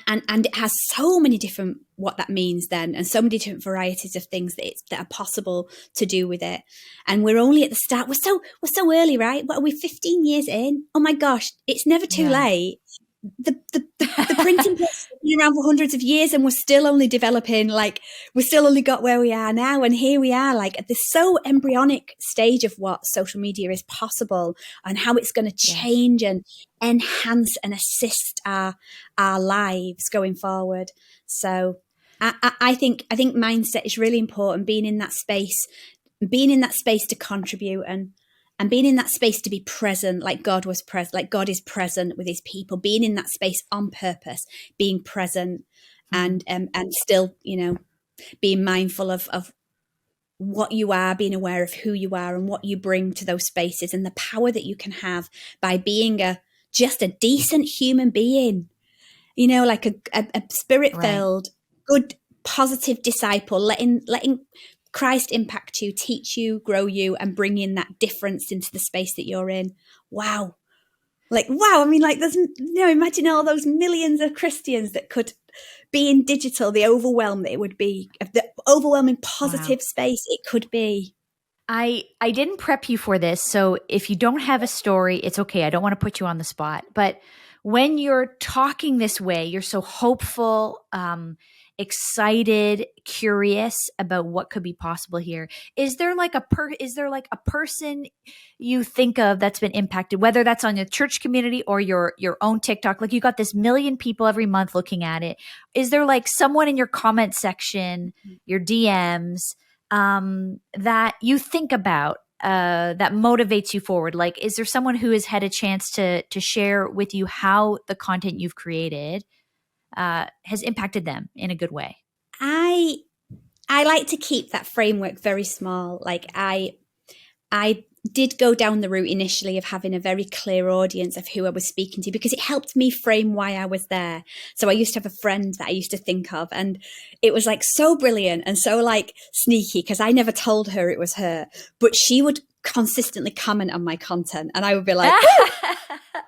And it has so many different, what that means then, and so many different varieties of things that are possible to do with it. And we're only at the start. We're so early, right? What are we, 15 years in? Oh my gosh, it's never too late. the printing press has been around for hundreds of years, and we're still only developing, like, we're still only got where we are now. And here we are, like, at this so embryonic stage of what social media is possible and how it's going to change and enhance and assist our lives going forward. So I think mindset is really important, being in that space to contribute, and being in that space to be present, like God was present, like God is present with his people, being in that space on purpose, being present, and still, being mindful of what you are, being aware of who you are and what you bring to those spaces, and the power that you can have by being just a decent human being, like a spirit-filled, good, positive disciple, letting Christ impact you, teach you, grow you, and bring in that difference into the space that you're in. Wow. I mean, like, there's, imagine all those millions of Christians that could be in digital, the overwhelm that it would be, the overwhelming positive space it could be. I didn't prep you for this, so if you don't have a story, it's okay. I don't want to put you on the spot. But when you're talking this way, you're so hopeful, excited, curious about what could be possible here. Is there like a person you think of that's been impacted, whether that's on your church community or your own TikTok? Like, you got this million people every month looking at it. Is there like someone in your comment section, your DMs, that you think about, that motivates you forward? Like, is there someone who has had a chance to share with you how the content you've created has impacted them in a good way? I like to keep that framework very small. Like, I did go down the route initially of having a very clear audience of who I was speaking to, because it helped me frame why I was there. So I used to have a friend that I used to think of, and it was like so brilliant and so like sneaky, because I never told her it was her, but she would consistently comment on my content, and I would be like,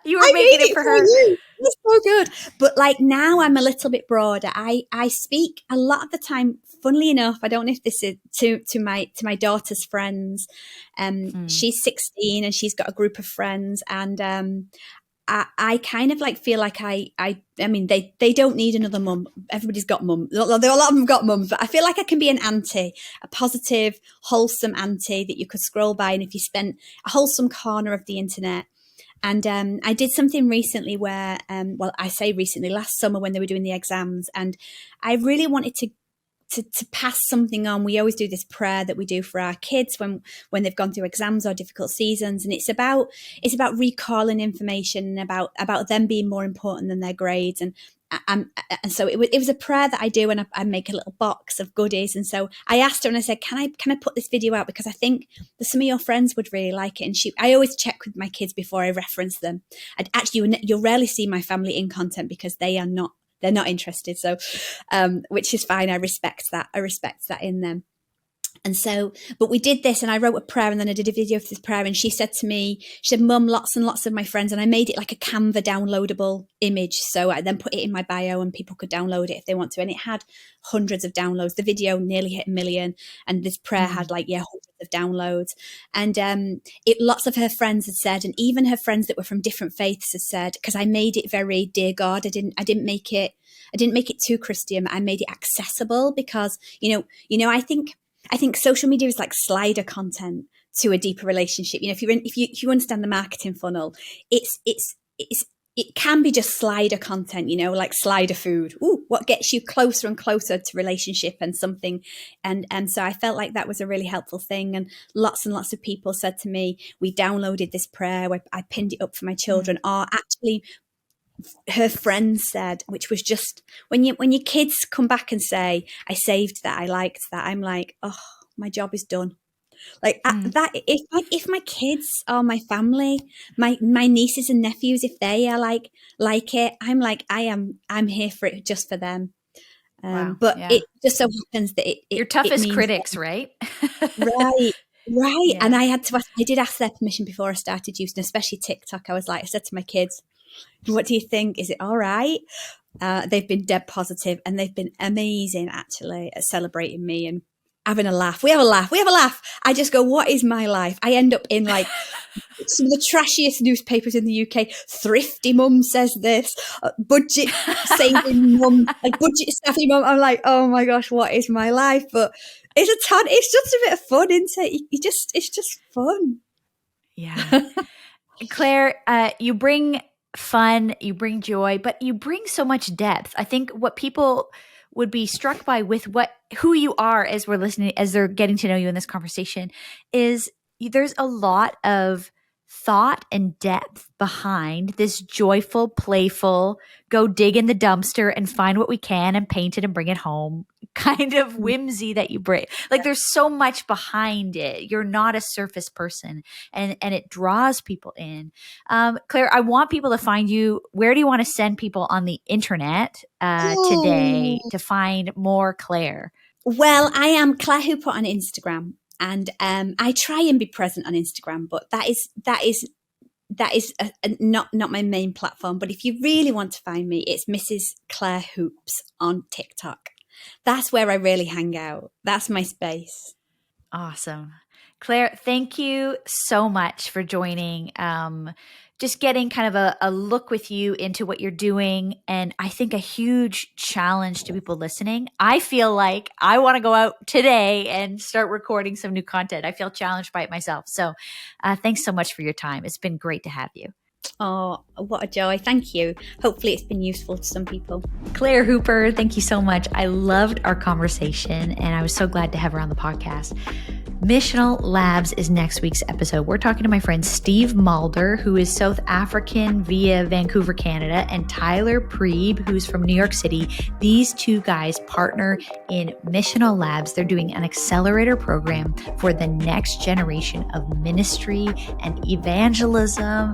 you were making it for her. It's so good. But like, now I'm a little bit broader. I speak a lot of the time, funnily enough, I don't know if this is to my daughter's friends. She's 16 and she's got a group of friends, and I kind of like feel like I mean, they don't need another mum. Everybody's got mum. A lot of them got mums, but I feel like I can be an auntie, a positive, wholesome auntie that you could scroll by, and if you spent a wholesome corner of the internet. And I did something recently where, I say recently, last summer when they were doing the exams, and I really wanted to pass something on. We always do this prayer that we do for our kids when they've gone through exams or difficult seasons, and it's about recalling information, and about them being more important than their grades. And so it was a prayer that I do, and I make a little box of goodies. And so I asked her, and I said, can I put this video out, because I think that some of your friends would really like it. And I always check with my kids before I reference them. You'll rarely see my family in content, because they're not interested. So, which is fine. I respect that in them. And so, but we did this, and I wrote a prayer, and then I did a video for this prayer. And she said to me, Mum, lots and lots of my friends, and I made it like a Canva downloadable image. So I then put it in my bio, and people could download it if they want to. And it had hundreds of downloads. The video nearly hit 1 million, and this prayer had hundreds of downloads. And lots of her friends had said, and even her friends that were from different faiths had said, because I made it very dear God. I didn't make it too Christian. I made it accessible, because I think social media is like slider content to a deeper relationship. If you understand the marketing funnel, it can be just slider content, like slider food. Ooh, what gets you closer and closer to relationship and something. And so I felt like that was a really helpful thing. And lots of people said to me, we downloaded this prayer, I pinned it up for my children, or actually her friends said, which was just, when your kids come back and say, I saved that, I liked that, I'm like, oh, my job is done. Like that, if my kids or my family, my nieces and nephews, if they are like it, I'm like, I'm here for it, just for them. But it just so happens that your toughest critics, right? Right. Yeah. And I did ask their permission before I started using, especially TikTok. I said to my kids, what do you think? Is it all right? They've been dead positive, and they've been amazing, actually, at celebrating me. And having a laugh. We have a laugh. We have a laugh. I just go, what is my life? I end up in like some of the trashiest newspapers in the UK. Thrifty mum says this, budget saving mum, like budget savvy mum. I'm like, oh my gosh, what is my life? But it's just a bit of fun, isn't it? It's just fun. Yeah. Clare, you bring fun, you bring joy, but you bring so much depth. I think what people would be struck by with who you are as we're listening, as they're getting to know you in this conversation, is there's a lot of thought and depth behind this joyful, playful, go dig in the dumpster and find what we can and paint it and bring it home kind of whimsy that you bring. Like there's so much behind it. You're not a surface person, and it draws people in. Clare, I want people to find you. Where do you want to send people on the internet today to find more Clare? Well, I am Clare Hooper on Instagram. And I try and be present on Instagram, but that is not my main platform. But if you really want to find me, it's Mrs. Clare Hoops on TikTok. That's where I really hang out. That's my space. Awesome. Clare, thank you so much for joining. Just getting kind of a look with you into what you're doing. And I think a huge challenge to people listening. I feel like I want to go out today and start recording some new content. I feel challenged by it myself. So thanks so much for your time. It's been great to have you. Oh, what a joy. Thank you. Hopefully it's been useful to some people. Clare Hooper, thank you so much. I loved our conversation and I was so glad to have her on the podcast. Missional Labs is next week's episode. We're talking to my friend Steve Mulder, who is South African via Vancouver, Canada, and Tyler Preeb, who's from New York City. These two guys partner in Missional Labs. They're doing an accelerator program for the next generation of ministry and evangelism.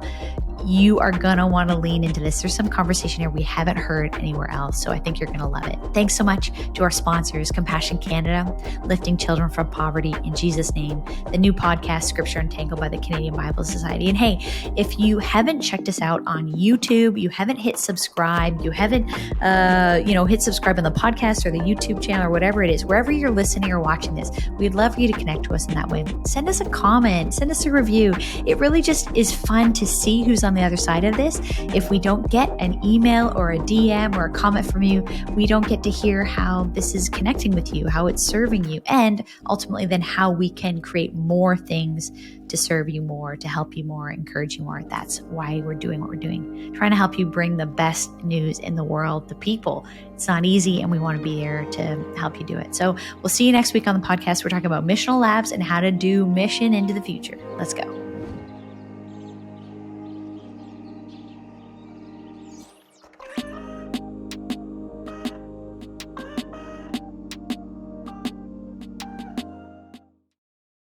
You are going to want to lean into this. There's some conversation here we haven't heard anywhere else, so I think you're going to love it. Thanks so much to our sponsors, Compassion Canada, Lifting Children from Poverty in Jesus' name, the new podcast, Scripture Untangled by the Canadian Bible Society. And hey, if you haven't checked us out on YouTube, you haven't hit subscribe, you haven't, hit subscribe on the podcast or the YouTube channel or whatever it is, wherever you're listening or watching this, we'd love for you to connect to us in that way. Send us a comment, send us a review. It really just is fun to see who's on the other side of this. If we don't get an email or a DM or a comment from you, we don't get to hear how this is connecting with you, how it's serving you, and ultimately then how we can create more things to serve you more, to help you more, encourage you more. That's why we're doing what we're doing, trying to help you bring the best news in the world to people. It's not easy, and we want to be there to help you do it. So we'll see you next week on the podcast. We're talking about missional labs and how to do mission into the future. Let's go.